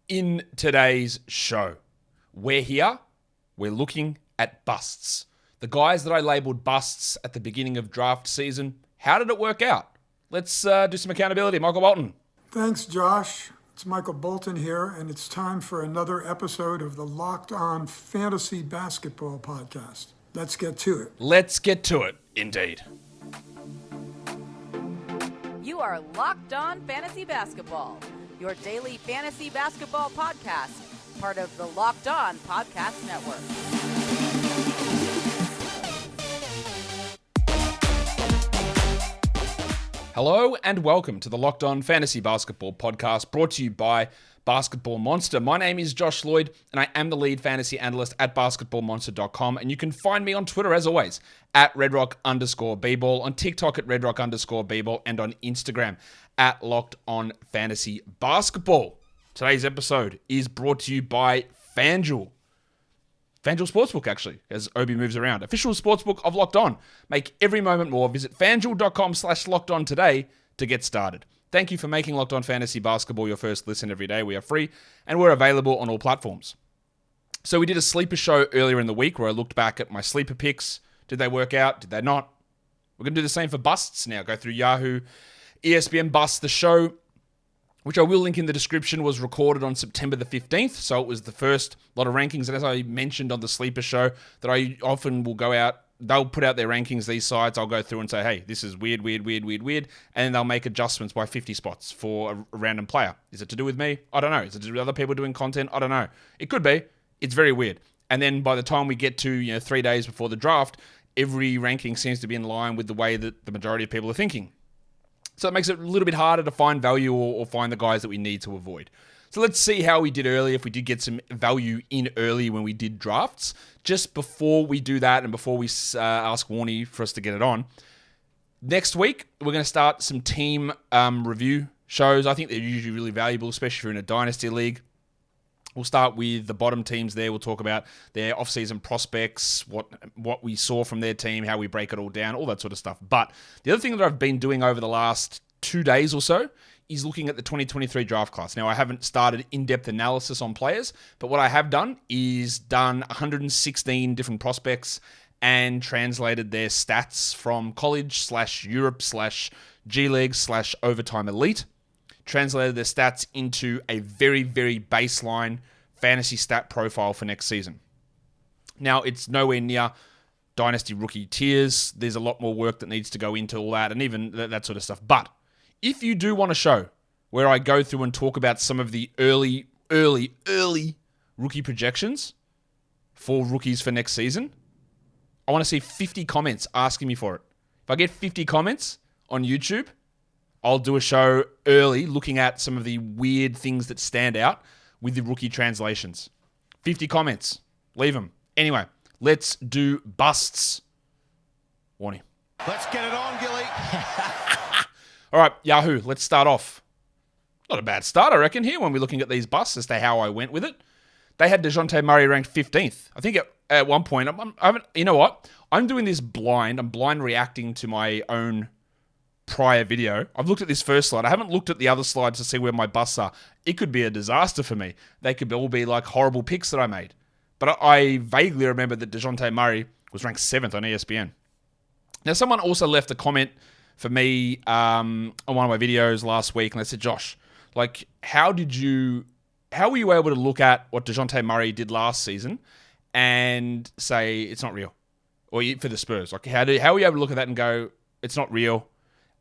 In today's show, we're looking at busts. The guys that I labeled busts at the beginning of draft season, how did it work out? Let's do some accountability. Michael Bolton. Thanks, Josh. It's Michael Bolton here, and it's time for another episode of the Locked On Fantasy Basketball Podcast. Let's get to it. Let's get to it, indeed. You are Locked On Fantasy Basketball, your daily fantasy basketball podcast, part of the Locked On Podcast Network. Hello and welcome to the Locked On Fantasy Basketball Podcast, brought to you by Basketball Monster. My name is Josh Lloyd, and I am the lead fantasy analyst at basketballmonster.com, and you can find me on Twitter, as always, at redrock_bball, on TikTok at redrock_bball, and on Instagram at Locked On Fantasy Basketball. Today's episode is brought to you by FanDuel. FanDuel Sportsbook, actually, as Obi moves around. Official sportsbook of Locked On. Make every moment more. Visit fanduel.com/lockedon today to get started. Thank you for making Locked On Fantasy Basketball your first listen every day. We are free, and we're available on all platforms. So we did a sleeper show earlier in the week where I looked back at my sleeper picks. Did they work out? Did they not? We're going to do the same for busts now. Go through Yahoo, ESPN Busts. The show, which I will link in the description, was recorded on September the 15th. So it was the first lot of rankings. And as I mentioned on the sleeper show, that I often will go out, they'll put out their rankings, these sites. I'll go through and say, hey, this is weird. And then they'll make adjustments by 50 spots for a random player. Is it to do with me? I don't know. Is it to do with other people doing content? I don't know. It could be. It's very weird. And then by the time we get to 3 days before the draft, every ranking seems to be in line with the way that the majority of people are thinking. So it makes it a little bit harder to find value or find the guys that we need to avoid. So let's see how we did early, if we did get some value in early when we did drafts. Just before we do that and before we ask Warnie for us to get it on, next week we're going to start some team review shows. I think they're usually really valuable, especially if you're in a dynasty league. We'll start with the bottom teams there. We'll talk about their off-season prospects, what we saw from their team, how we break it all down, all that sort of stuff. But the other thing that I've been doing over the last 2 days or so is looking at the 2023 draft class. Now, I haven't started in-depth analysis on players, but what I have done is done 116 different prospects and translated their stats from college/Europe/G League/overtime elite. Translated their stats into a very, very baseline fantasy stat profile for next season. Now, it's nowhere near dynasty rookie tiers. There's a lot more work that needs to go into all that and even that sort of stuff. But if you do want a show where I go through and talk about some of the early rookie projections for rookies for next season, I want to see 50 comments asking me for it. If I get 50 comments on YouTube, I'll do a show early looking at some of the weird things that stand out with the rookie translations. 50 comments. Leave them. Anyway, let's do busts. Warning. Let's get it on, Gilly. All right, Yahoo, let's start off. Not a bad start, I reckon, here when we're looking at these busts as to how I went with it. They had Dejounte Murray ranked 15th. I think at one point, you know what? I'm doing this blind. I'm blind reacting to my own prior video. I've looked at this first slide. I haven't looked at the other slides to see where my busts are. It could be a disaster for me. They could all be like horrible picks that I made. But I vaguely remember that Dejounte Murray was ranked 7th on ESPN. Now, someone also left a comment for me on one of my videos last week, and they said, Josh, like, how were you able to look at what Dejounte Murray did last season and say it's not real? Or for the Spurs, like, how were you able to look at that and go, it's not real?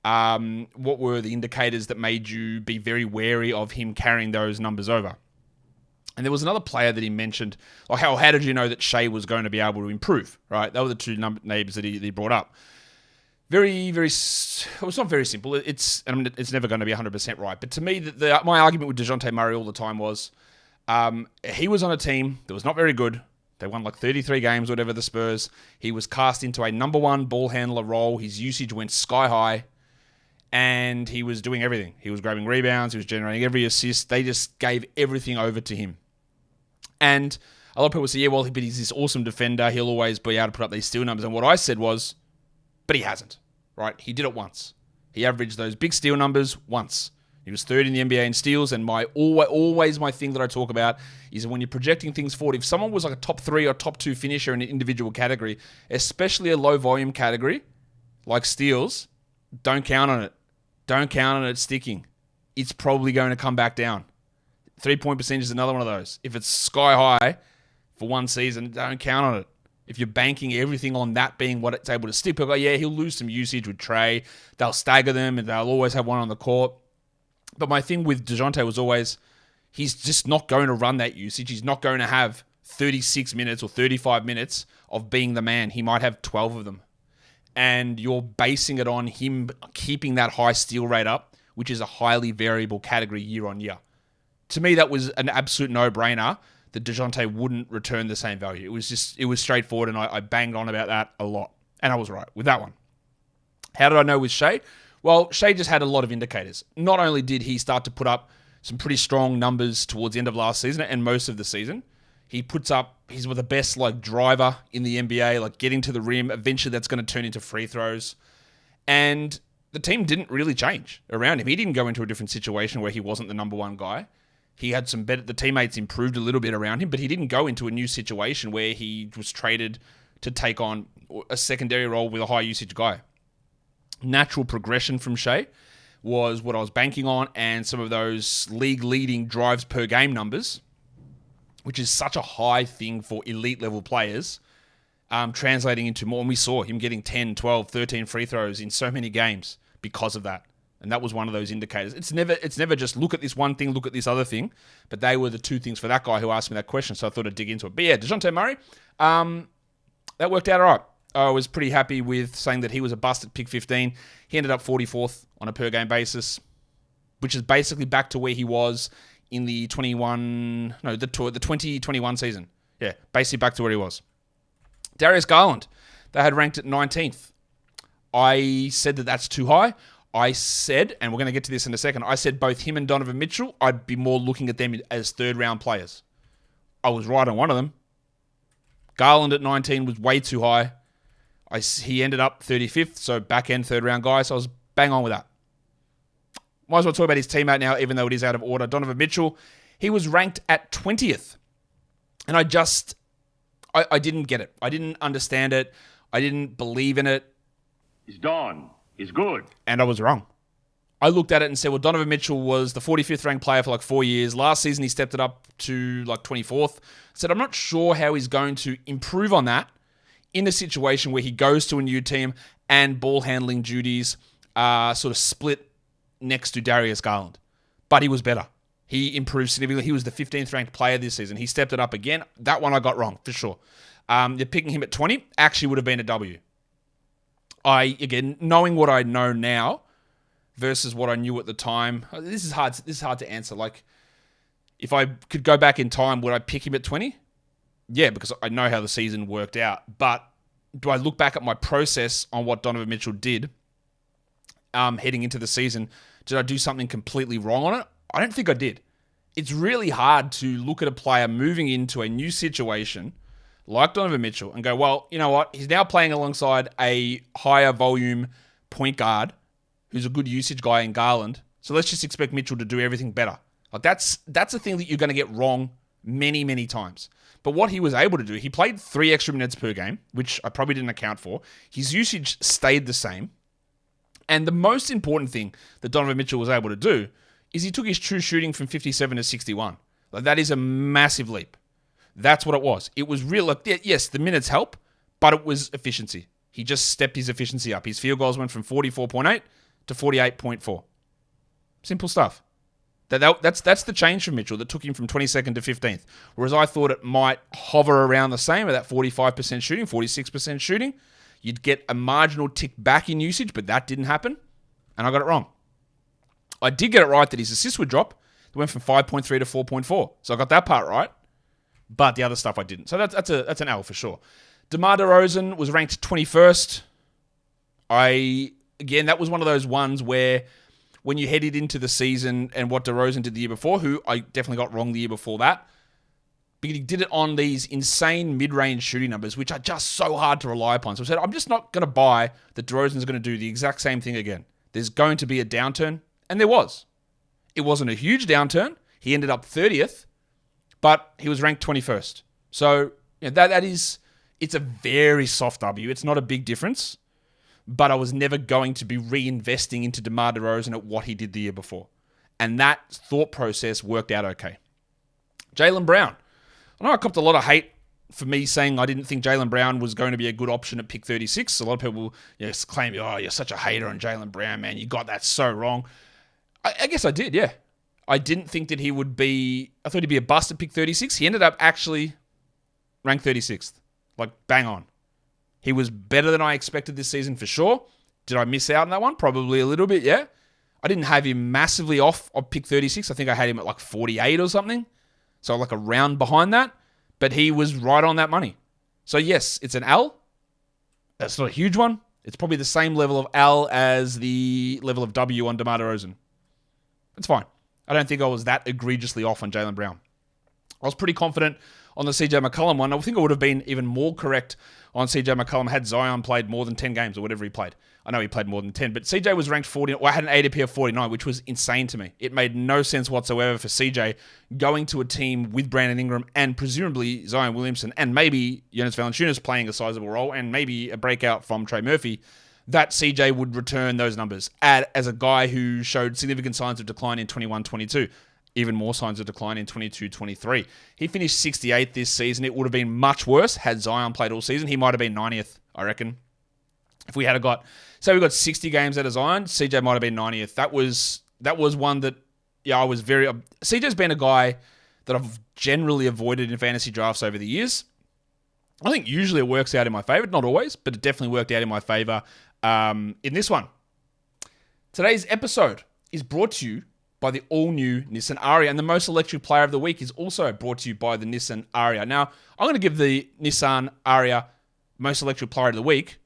What were the indicators that made you be very wary of him carrying those numbers over? And there was another player that he mentioned, like, how did you know that Shea was going to be able to improve, right? That were the two names that he brought up. Very, very, well, it's not very simple. It's never going to be 100% right. But to me, my argument with Dejounte Murray all the time was he was on a team that was not very good. They won like 33 games, whatever, the Spurs. He was cast into a number one ball handler role. His usage went sky high. And he was doing everything. He was grabbing rebounds. He was generating every assist. They just gave everything over to him. And a lot of people say, yeah, well, but he's this awesome defender. He'll always be able to put up these steal numbers. And what I said was, but he hasn't, right? He did it once. He averaged those big steal numbers once. He was third in the NBA in steals, and always my thing that I talk about is when you're projecting things forward, if someone was like a top 3 or top 2 finisher in an individual category, especially a low volume category like steals, don't count on it. Don't count on it sticking. It's probably going to come back down. 3-point percentage is another one of those. If it's sky high for one season, don't count on it. If you're banking everything on that being what it's able to stick, people go, yeah, he'll lose some usage with Trey. They'll stagger them, and they'll always have one on the court. But my thing with Dejounte was always, he's just not going to run that usage. He's not going to have 36 minutes or 35 minutes of being the man. He might have 12 of them. And you're basing it on him keeping that high steal rate up, which is a highly variable category year on year. To me, that was an absolute no-brainer that Dejounte wouldn't return the same value. It was straightforward, and I banged on about that a lot. And I was right with that one. How did I know with Shai? Well, Shai just had a lot of indicators. Not only did he start to put up some pretty strong numbers towards the end of last season and most of the season, he's the best driver in the NBA, getting to the rim. Eventually that's going to turn into free throws. And the team didn't really change around him. He didn't go into a different situation where he wasn't the number one guy. He had some better, the teammates improved a little bit around him, but he didn't go into a new situation where he was traded to take on a secondary role with a high usage guy. Natural progression from Shai was what I was banking on, and some of those league-leading drives per game numbers, which is such a high thing for elite-level players, translating into more. And we saw him getting 10, 12, 13 free throws in so many games because of that. And that was one of those indicators. It's never just look at this one thing, look at this other thing. But they were the two things for that guy who asked me that question, so I thought I'd dig into it. But yeah, Dejounte Murray, that worked out all right. I was pretty happy with saying that he was a bust at pick 15. He ended up 44th on a per-game basis, which is basically back to where he was in the 2021 season. Yeah, basically back to where he was. Darius Garland, they had ranked at 19th. I said that that's too high. I said, and we're going to get to this in a second, I said both him and Donovan Mitchell, I'd be more looking at them as third-round players. I was right on one of them. Garland at 19 was way too high. He ended up 35th, so back-end third-round guy, so I was bang on with that. Might as well talk about his teammate now, even though it is out of order. Donovan Mitchell, he was ranked at 20th. And I didn't get it. I didn't understand it. I didn't believe in it. He's done. He's good. And I was wrong. I looked at it and said, well, Donovan Mitchell was the 45th ranked player for 4 years. Last season, he stepped it up to 24th. I said, I'm not sure how he's going to improve on that in a situation where he goes to a new team and ball handling duties sort of split next to Darius Garland. But he was better. He improved significantly. He was the 15th ranked player this season. He stepped it up again. That one I got wrong, for sure. You're picking him at 20, actually would have been a W. Again, knowing what I know now versus what I knew at the time, this is hard to answer. If I could go back in time, would I pick him at 20? Yeah, because I know how the season worked out. But do I look back at my process on what Donovan Mitchell did heading into the season? Did I do something completely wrong on it? I don't think I did. It's really hard to look at a player moving into a new situation like Donovan Mitchell and go, well, you know what? He's now playing alongside a higher volume point guard who's a good usage guy in Garland. So let's just expect Mitchell to do everything better. That's a thing that you're going to get wrong many, many times. But what he was able to do, he played 3 extra minutes per game, which I probably didn't account for. His usage stayed the same. And the most important thing that Donovan Mitchell was able to do is he took his true shooting from 57 to 61. That is a massive leap. That's what it was. It was real. Yes, the minutes help, but it was efficiency. He just stepped his efficiency up. His field goals went from 44.8 to 48.4. Simple stuff. That's the change from Mitchell that took him from 22nd to 15th. Whereas I thought it might hover around the same at that 45% shooting, 46% shooting. You'd get a marginal tick back in usage, but that didn't happen. And I got it wrong. I did get it right that his assists would drop. It went from 5.3 to 4.4. So I got that part right. But the other stuff I didn't. So that's an L for sure. DeMar DeRozan was ranked 21st. Again, that was one of those ones where when you headed into the season and what DeRozan did the year before, who I definitely got wrong the year before that, because he did it on these insane mid-range shooting numbers, which are just so hard to rely upon. So I said, I'm just not going to buy that DeRozan's going to do the exact same thing again. There's going to be a downturn, and there was. It wasn't a huge downturn. He ended up 30th, but he was ranked 21st. So it's a very soft W. It's not a big difference, but I was never going to be reinvesting into DeMar DeRozan at what he did the year before. And that thought process worked out okay. Jaylen Brown. I know I copped a lot of hate for me saying I didn't think Jaylen Brown was going to be a good option at pick 36. A lot of people claim, oh, you're such a hater on Jaylen Brown, man. You got that so wrong. I guess I did, yeah. I didn't think that he would be... I thought he'd be a bust at pick 36. He ended up actually ranked 36th. Like, bang on. He was better than I expected this season for sure. Did I miss out on that one? Probably a little bit, yeah. I didn't have him massively off of pick 36. I think I had him at like 48 or something. So like a round behind that. But he was right on that money. So yes, it's an L. That's not a huge one. It's probably the same level of L as the level of W on DeMar DeRozan. It's fine. I don't think I was that egregiously off on Jaylen Brown. I was pretty confident on the CJ McCollum one. I think I would have been even more correct on CJ McCollum had Zion played more than 10 games or whatever he played. I know he played more than 10, but CJ was ranked 40. I had an ADP of 49, which was insane to me. It made no sense whatsoever for CJ going to a team with Brandon Ingram and presumably Zion Williamson and maybe Jonas Valanciunas playing a sizable role and maybe a breakout from Trey Murphy, that CJ would return those numbers as a guy who showed significant signs of decline in 21-22. Even more signs of decline in 22-23. He finished 68th this season. It would have been much worse had Zion played all season. He might have been 90th, I reckon. If we had got, say we got 60 games out of Zion, CJ might have been 90th. That was one that, I was very... CJ's been a guy that I've generally avoided in fantasy drafts over the years. I think usually it works out in my favor. Not always, but it definitely worked out in my favor in this one. Today's episode is brought to you by the all-new Nissan Ariya, and the most electric player of the week is also brought to you by the Nissan Ariya. Now, I'm going to give the Nissan Ariya most electric player of the week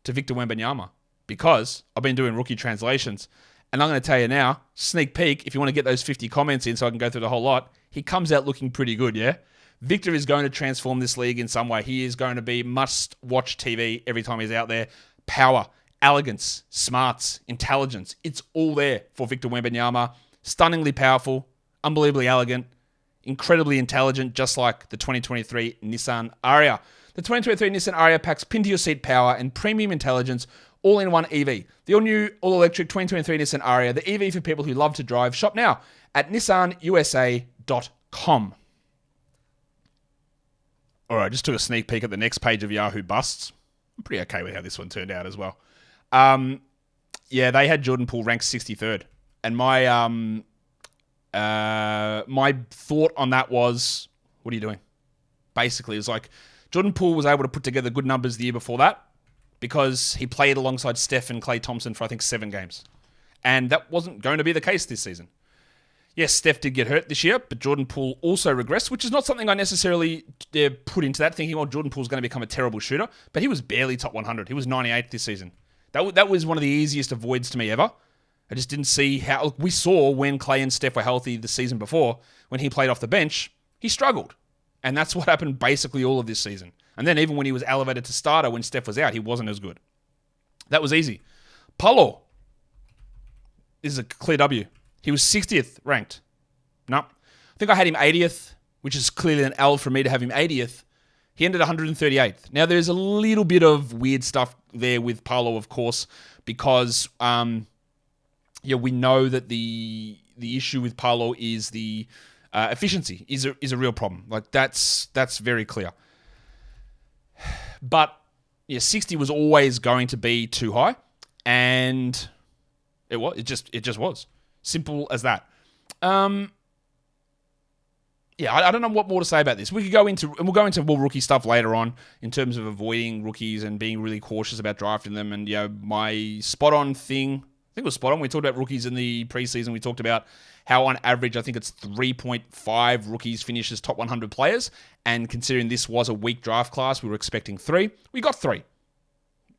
to Victor Wembanyama because I've been doing rookie translations, and I'm going to tell you now, sneak peek, if you want to get those 50 comments in so I can go through the whole lot, he comes out looking pretty good, yeah? Victor is going to transform this league in some way. He is going to be must-watch TV every time he's out there. Power, elegance, smarts, intelligence, it's all there for Victor Wembanyama. Stunningly powerful, unbelievably elegant, incredibly intelligent, just like the 2023 Nissan Ariya. The 2023 Nissan Ariya packs pin-to-your-seat power and premium intelligence all in one EV. The all-new, all-electric 2023 Nissan Ariya, the EV for people who love to drive. Shop now at nissanusa.com. All right, just took a sneak peek at the next page of Yahoo Busts. I'm pretty okay with how this one turned out as well. They had Jordan Poole ranked 63rd. And my thought on that was, what are you doing? Basically, it's like Jordan Poole was able to put together good numbers the year before that because he played alongside Steph and Klay Thompson for, I think, 7 games. And that wasn't going to be the case this season. Yes, Steph did get hurt this year, but Jordan Poole also regressed, which is not something I necessarily put into that, thinking, Jordan Poole's going to become a terrible shooter. But he was barely top 100. He was 98th this season. That was one of the easiest avoids to me ever. I just didn't see how... We saw when Klay and Steph were healthy the season before, when he played off the bench, he struggled. And that's what happened basically all of this season. And then even when he was elevated to starter when Steph was out, he wasn't as good. That was easy. Poole. This is a clear W. He was 60th ranked. No. I think I had him 80th, which is clearly an L for me to have him 80th. He ended 138th. Now, there's a little bit of weird stuff there with Poole, of course, because... we know that the issue with Poole is the efficiency is a real problem. Like that's very clear. But 60 was always going to be too high, and it just was simple as that. I don't know what more to say about this. We'll go into more rookie stuff later on in terms of avoiding rookies and being really cautious about drafting them. And my spot on thing. I think it was spot on. We talked about rookies in the preseason. We talked about how on average, I think it's 3.5 rookies finish as top 100 players. And considering this was a weak draft class, we were expecting 3. We got 3.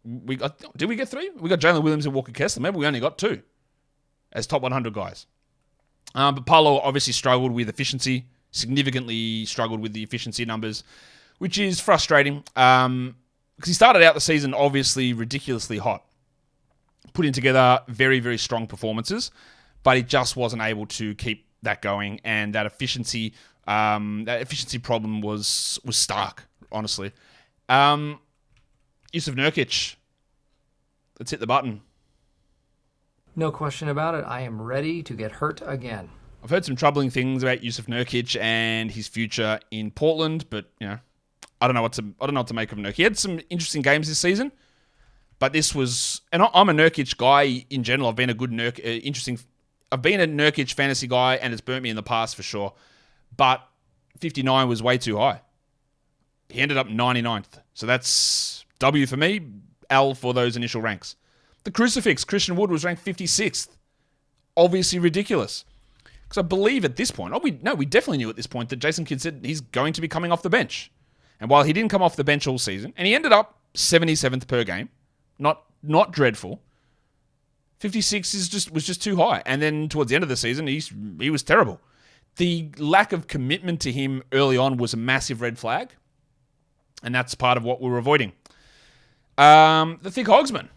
Did we get 3? We got Jalen Williams and Walker Kessler. Maybe we only got 2 as top 100 guys. But Poole obviously struggled with efficiency, significantly struggled with the efficiency numbers, which is frustrating because he started out the season obviously ridiculously hot, putting together very, very strong performances. but he just wasn't able to keep that going, and that efficiency problem was stark, honestly. Yusuf Nurkic, let's hit the button. No question about it. I am ready to get hurt again. I've heard some troubling things about Yusuf Nurkic and his future in Portland, but I don't know what to make of Nurkic. He had some interesting games this season, but this was, and I'm a Nurkic guy in general. I've been a good I've been a Nurkic fantasy guy, and it's burnt me in the past for sure. But 59 was way too high. He ended up 99th, so that's W for me, L for those initial ranks. The crucifix, Christian Wood was ranked 56th. Obviously ridiculous. Because I believe at this point, we definitely knew at this point that Jason Kidd said he's going to be coming off the bench. And while he didn't come off the bench all season, and he ended up 77th per game, not dreadful, 56 was just too high. And then towards the end of the season, he was terrible. The lack of commitment to him early on was a massive red flag. And that's part of what we were avoiding. The Thick Hogsman,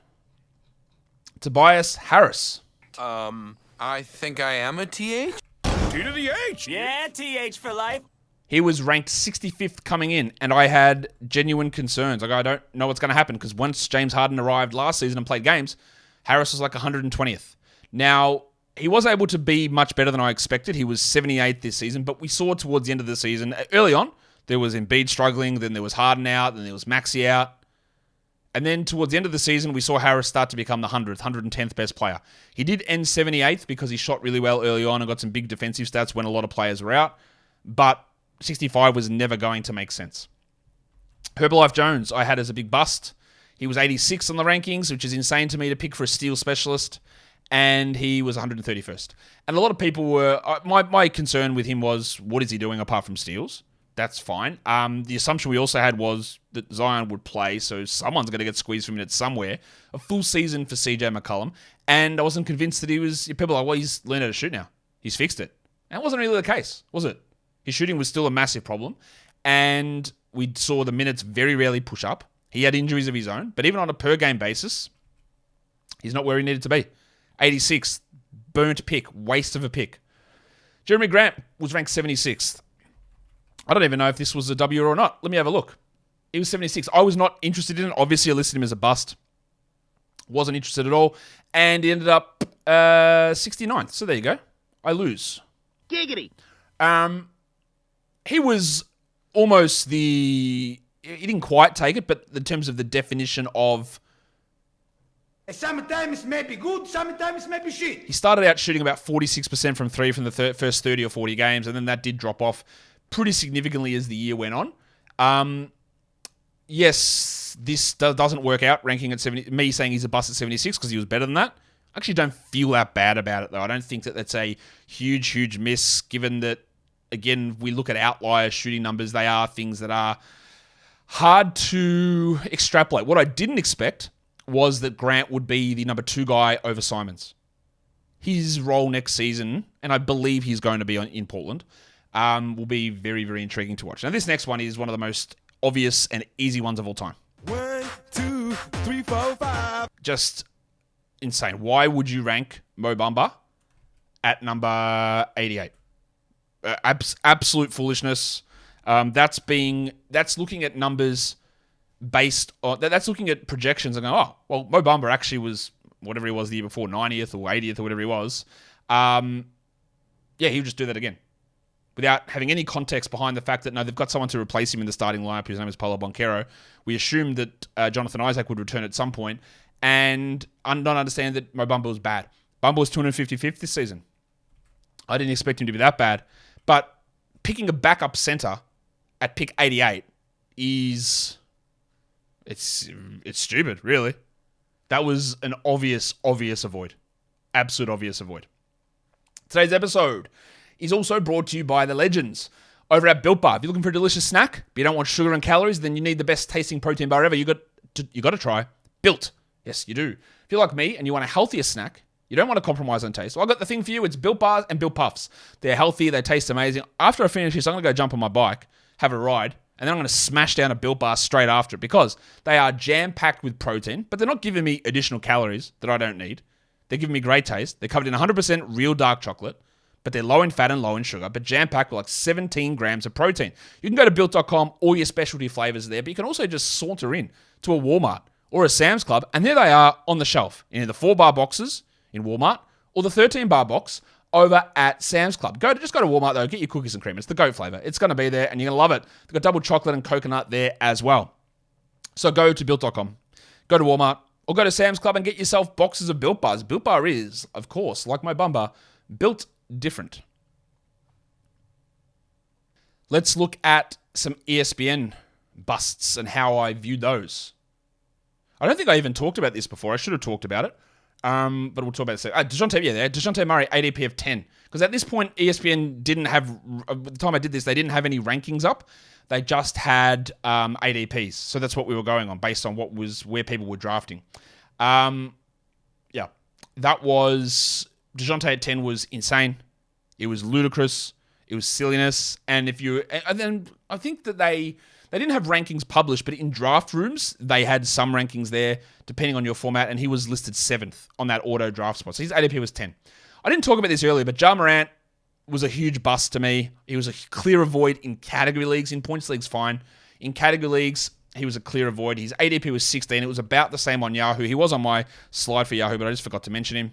Tobias Harris. I think I am a TH. T to the H. Yeah, TH for life. He was ranked 65th coming in, and I had genuine concerns. I don't know what's going to happen, because once James Harden arrived last season and played games, Harris was like 120th. Now, he was able to be much better than I expected. He was 78th this season, but we saw towards the end of the season, early on, there was Embiid struggling, then there was Harden out, then there was Maxey out. And then towards the end of the season, we saw Harris start to become the 110th best player. He did end 78th because he shot really well early on and got some big defensive stats when a lot of players were out. But 65 was never going to make sense. Herbalife Jones, I had as a big bust. He was 86th on the rankings, which is insane to me to pick for a steal specialist. And he was 131st. And a lot of people were... My concern with him was, what is he doing apart from steals? That's fine. The assumption we also had was that Zion would play, so someone's going to get squeezed for minutes somewhere. A full season for CJ McCollum. And I wasn't convinced that he was... People are like, well, he's learned how to shoot now. He's fixed it. And it wasn't really the case, was it? His shooting was still a massive problem. And we saw the minutes very rarely push up. He had injuries of his own. But even on a per-game basis, he's not where he needed to be. 86th, burnt pick, waste of a pick. Jeremy Grant was ranked 76th. I don't even know if this was a W or not. Let me have a look. He was 76th. I was not interested in it. Obviously, I listed him as a bust. Wasn't interested at all. And he ended up 69th. So there you go. I lose. Giggity. He was almost he didn't quite take it, but in terms of the definition of... Sometimes it may be good, sometimes it may be shit. He started out shooting about 46% from three from the first 30 or 40 games, and then that did drop off pretty significantly as the year went on. Yes, this doesn't work out, ranking at 70. Me saying he's a bust at 76 because he was better than that. I actually don't feel that bad about it, though. I don't think that that's a huge miss, given that, again, we look at outlier shooting numbers. They are things that are hard to extrapolate. What I didn't expect was that Grant would be the number 2 guy over Simons. His role next season, and I believe he's going to be in Portland, will be very intriguing to watch. Now, this next one is one of the most obvious and easy ones of all time. 1, 2, 3, 4, 5. Just insane. Why would you rank Mo Bamba at number 88? Absolute foolishness. That's looking at numbers based on... That's looking at projections and going, oh, well, Mo Bamba actually was whatever he was the year before, 90th or 80th or whatever he was. Yeah, he'll just do that again, without having any context behind the fact that, no, they've got someone to replace him in the starting lineup whose name is Paulo Banchero. We assumed that Jonathan Isaac would return at some point, and not understand that Mo Bamba was bad. Bamba was 255th this season. I didn't expect him to be that bad. But picking a backup center at pick 88 is... It's stupid, really. That was an obvious avoid. Absolute obvious avoid. Today's episode is also brought to you by the legends over at Built Bar. If you're looking for a delicious snack, but you don't want sugar and calories, then you need the best tasting protein bar ever. You got to try Built. Yes, you do. If you're like me and you want a healthier snack, you don't want to compromise on taste. Well, I've got the thing for you. It's Built Bars and Built Puffs. They're healthy. They taste amazing. After I finish this, I'm going to go jump on my bike, have a ride, and then I'm going to smash down a Built Bar straight after it because they are jam-packed with protein, but they're not giving me additional calories that I don't need. They're giving me great taste. They're covered in 100% real dark chocolate, but they're low in fat and low in sugar, but jam-packed with like 17 grams of protein. You can go to Built.com, all your specialty flavors are there, but you can also just saunter in to a Walmart or a Sam's Club, and there they are on the shelf in either 4-bar boxes in Walmart or the 13-bar box over at Sam's Club. Just go to Walmart, though. Get your cookies and cream. It's the goat flavor. It's going to be there, and you're going to love it. They've got double chocolate and coconut there as well. So go to Built.com, go to Walmart, or go to Sam's Club and get yourself boxes of Built Bars. Built Bar is, of course, like my bumper, built different. Let's look at some ESPN busts and how I view those. I don't think I even talked about this before. I should have talked about it. But we'll talk about it. Dejounte Murray, ADP of 10. Because at this point, ESPN didn't have, at the time I did this, they didn't have any rankings up. They just had ADPs. So that's what we were going on based on where people were drafting. That was, Dejounte at 10 was insane. It was ludicrous. It was silliness. And then I think that they didn't have rankings published, but in draft rooms, they had some rankings there, depending on your format, and he was listed 7th on that auto draft spot. So his ADP was 10. I didn't talk about this earlier, but Ja Morant was a huge bust to me. He was a clear avoid in category leagues. In points leagues, fine. In category leagues, he was a clear avoid. His ADP was 16. It was about the same on Yahoo. He was on my slide for Yahoo, but I just forgot to mention him.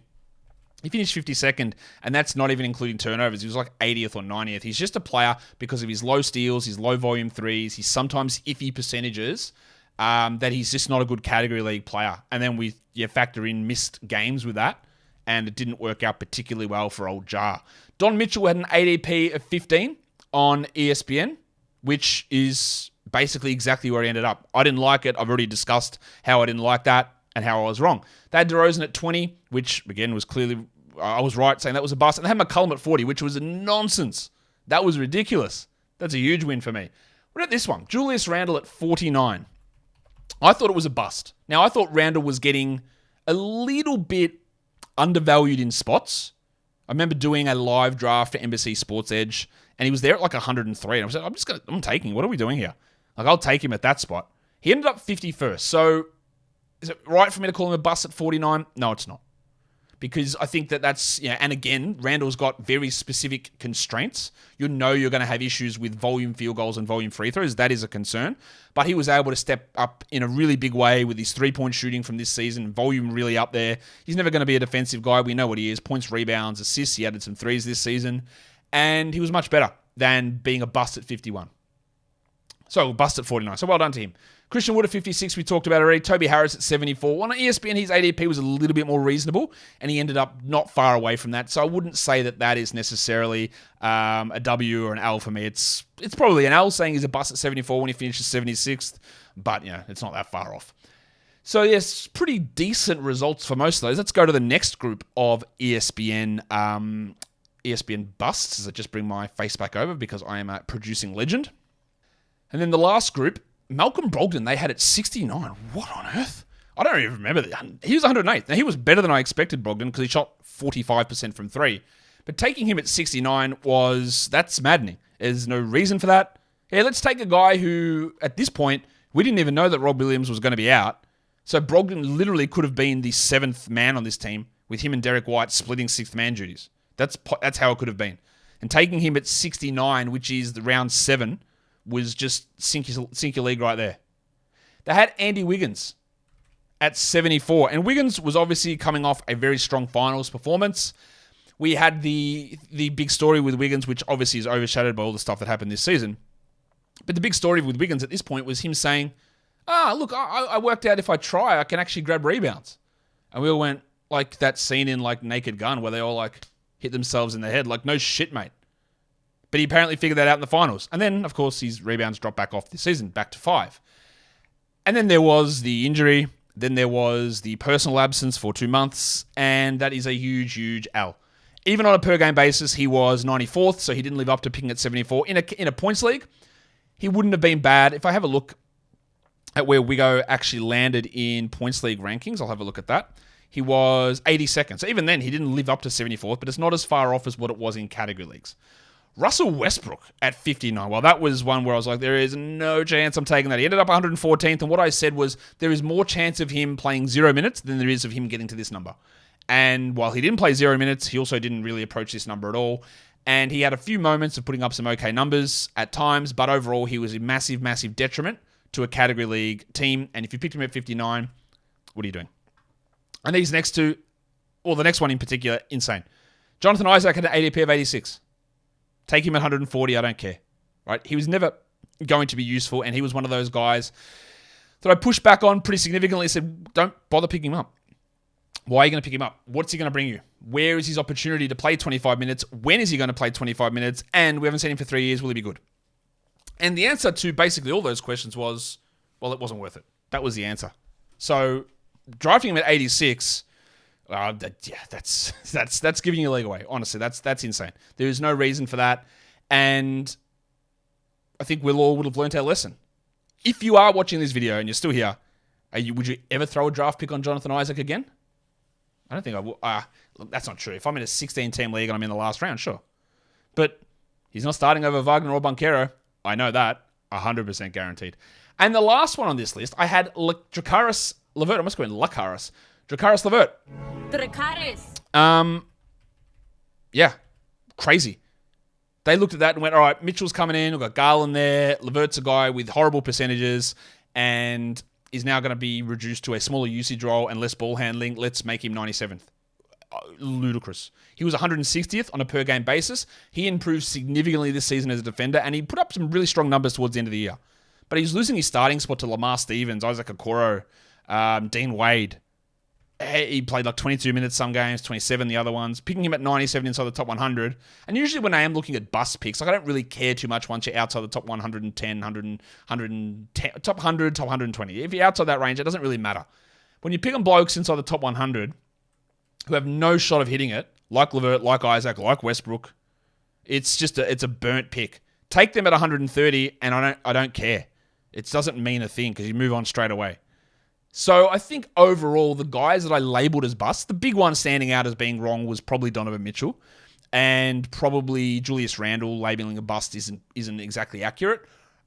He finished 52nd, and that's not even including turnovers. He was like 80th or 90th. He's just a player because of his low steals, his low volume threes, his sometimes iffy percentages, that he's just not a good category league player. And then you factor in missed games with that, and it didn't work out particularly well for old Ja. Don Mitchell had an ADP of 15 on ESPN, which is basically exactly where he ended up. I didn't like it. I've already discussed how I didn't like that and how I was wrong. They had DeRozan at 20, which, again, was clearly... I was right saying that was a bust. And they had McCollum at 40, which was a nonsense. That was ridiculous. That's a huge win for me. What about this one? Julius Randle at 49. I thought it was a bust. Now, I thought Randle was getting a little bit undervalued in spots. I remember doing a live draft for Embassy Sports Edge, and he was there at like 103. And I was like, I'm taking him. What are we doing here? Like, I'll take him at that spot. He ended up 51st. So, is it right for me to call him a bust at 49? No, it's not. Because I think that's, and again, Randall's got very specific constraints. You're going to have issues with volume field goals and volume free throws. That is a concern. But he was able to step up in a really big way with his three-point shooting from this season. Volume really up there. He's never going to be a defensive guy. We know what he is. Points, rebounds, assists. He added some threes this season. And he was much better than being a bust at 51. So, bust at 49. So, well done to him. Christian Wood at 56, we talked about already. Toby Harris at 74. On ESPN, his ADP was a little bit more reasonable, and he ended up not far away from that. So I wouldn't say that is necessarily a W or an L for me. It's probably an L, saying he's a bust at 74 when he finishes 76th, but it's not that far off. So yes, pretty decent results for most of those. Let's go to the next group of ESPN busts, as I just bring my face back over because I am a producing legend. And then the last group, Malcolm Brogdon, they had it 69. What on earth? I don't even remember that. He was 108. Now, he was better than I expected, Brogdon, because he shot 45% from three. But taking him at 69 that's maddening. There's no reason for that. Yeah, let's take a guy who, at this point, we didn't even know that Rob Williams was going to be out. So Brogdon literally could have been the 7th man on this team, with him and Derek White splitting 6th man duties. That's how it could have been. And taking him at 69, which is the round 7, was just sink your league right there. They had Andy Wiggins at 74. And Wiggins was obviously coming off a very strong finals performance. We had the big story with Wiggins, which obviously is overshadowed by all the stuff that happened this season. But the big story with Wiggins at this point was him saying, look, I worked out if I try, I can actually grab rebounds. And we all went like that scene in like Naked Gun where they all like hit themselves in the head. Like, no shit, mate. But he apparently figured that out in the finals. And then, of course, his rebounds dropped back off this season, back to 5. And then there was the injury. Then there was the personal absence for 2 months. And that is a huge, huge L. Even on a per-game basis, he was 94th, so he didn't live up to picking at 74. In a points league, he wouldn't have been bad. If I have a look at where Wiggo actually landed in points league rankings, I'll have a look at that. He was 82nd. So even then, he didn't live up to 74th, but it's not as far off as what it was in category leagues. Russell Westbrook at 59. Well, that was one where I was like, there is no chance I'm taking that. He ended up 114th, and what I said was there is more chance of him playing 0 minutes than there is of him getting to this number. And while he didn't play 0 minutes, he also didn't really approach this number at all. And he had a few moments of putting up some okay numbers at times, but overall he was a massive, massive detriment to a category league team. And if you picked him at 59, what are you doing? And these next two, well, the next one in particular, insane. Jonathan Isaac had an ADP of 86. Take him at 140, I don't care. Right? He was never going to be useful, and he was one of those guys that I pushed back on pretty significantly, said, don't bother picking him up. Why are you going to pick him up? What's he going to bring you? Where is his opportunity to play 25 minutes? When is he going to play 25 minutes? And we haven't seen him for 3 years. Will he be good? And the answer to basically all those questions was, well, it wasn't worth it. That was the answer. So drafting him at 86, that's giving your league away. Honestly, that's insane. There is no reason for that. And I think we all would have learned our lesson. If you are watching this video and you're still here, would you ever throw a draft pick on Jonathan Isaac again? I don't think I will. Look, that's not true. If I'm in a 16-team league and I'm in the last round, sure. But he's not starting over Wagner or Banchero. I know that. 100% guaranteed. And the last one on this list, I had Dracaris Levert. I must go in Lucaris. Dracaris Levert. Dracaris. Yeah. Crazy. They looked at that and went, all right, Mitchell's coming in. We've got Garland there. Levert's a guy with horrible percentages and is now going to be reduced to a smaller usage role and less ball handling. Let's make him 97th. Ludicrous. He was 160th on a per-game basis. He improved significantly this season as a defender, and he put up some really strong numbers towards the end of the year. But he's losing his starting spot to Lamar Stevens, Isaac Okoro, Dean Wade. He played like 22 minutes some games, 27 the other ones. Picking him at 97 inside the top 100. And usually when I am looking at bust picks, like I don't really care too much once you're outside the top 110, 110, top 100, top 120. If you're outside that range, it doesn't really matter. When you pick on blokes inside the top 100 who have no shot of hitting it, like Levert, like Isaac, like Westbrook, it's a burnt pick. Take them at 130 and I don't care. It doesn't mean a thing because you move on straight away. So I think overall, the guys that I labeled as busts, the big one standing out as being wrong was probably Donovan Mitchell, and probably Julius Randle labeling a bust isn't exactly accurate.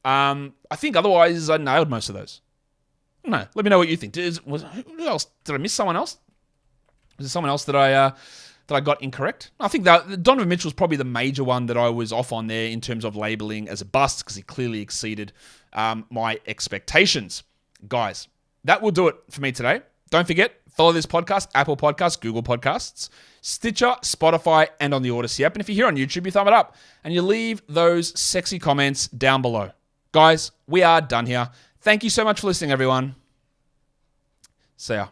I think otherwise I nailed most of those. I don't know. Let me know what you think. Who else? Did I miss someone else? Was there someone else that I got incorrect? I think that Donovan Mitchell was probably the major one that I was off on there in terms of labeling as a bust because he clearly exceeded my expectations. Guys, that will do it for me today. Don't forget, follow this podcast, Apple Podcasts, Google Podcasts, Stitcher, Spotify, and on the Odyssey app. And if you're here on YouTube, you thumb it up and you leave those sexy comments down below. Guys, we are done here. Thank you so much for listening, everyone. See ya.